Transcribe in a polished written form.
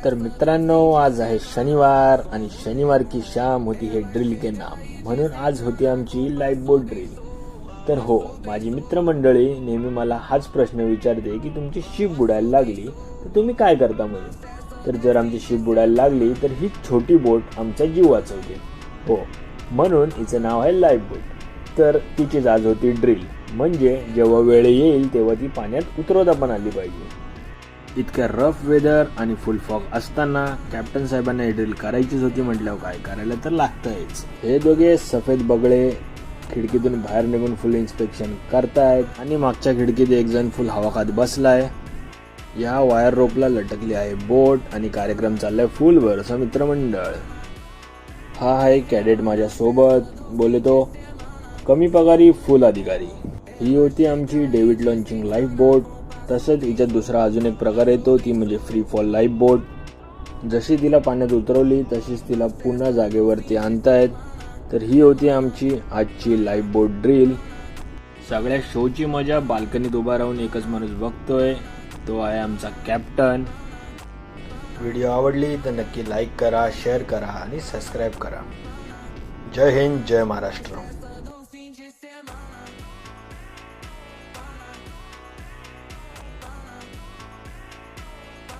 तर मित्रांनो, आज आहे शनिवार आणि शनिवार की शाम होती हे ड्रिल के नाम, म्हणून आज होती आमची लाईफ बोट ड्रिल. तर हो, माझी मित्रमंडळी नेहमी मला हाच प्रश्न विचारते की तुमची शिप बुडायला लागली तर तुम्ही काय करता म्हणून. तर जर आमची शिप बुडायला लागली तर ही छोटी बोट आमचा जीव वाचवते. हो, म्हणून हिचं नाव आहे लाईफ बोट. तर तिचीच आज होती ड्रिल, म्हणजे जेव्हा वेळ येईल तेव्हा ती पाण्यात उतरवता पण आली पाहिजे. इतक्या रफ वेदर आणि फुल फॉग असताना कॅप्टन साहेबांना ही ड्रिल करायचीच होती म्हटल्यावर काय करायला तर लागतंच. हे दोघे सफेद बगळे खिडकीतून बाहेर निघून फुल इन्स्पेक्शन करतायत आणि मागच्या खिडकीत एक जण फुल हवा खात बसलाय. या वायर रोपला लटकली आहे बोट आणि कार्यक्रम चाललाय फुल भरोसा मित्रमंडळ. हा आहे कॅडेट माझ्या सोबत, बोले तो कमी पगारी फुल अधिकारी. ही होती आमची डेव्हिड लॉन्चिंग लाईफ बोट. तसंच हिच्यात दुसरा अजून एक प्रकार येतो, ती म्हणजे फ्री फॉल लाईफ बोट. जशी तिला पाण्यात उतरवली तशीच तिला पुन्हा जागेवरती आणतायत. तर ही होती आमची आजची लाईफ बोट ड्रिल. सगळ्या शोची मजा बाल्कनीत उभा राहून एकच माणूस बघतोय, तो आहे आमचा कॅप्टन. व्हिडिओ आवडली तर नक्की लाईक करा, शेअर करा आणि सबस्क्राईब करा. जय हिंद, जय महाराष्ट्र.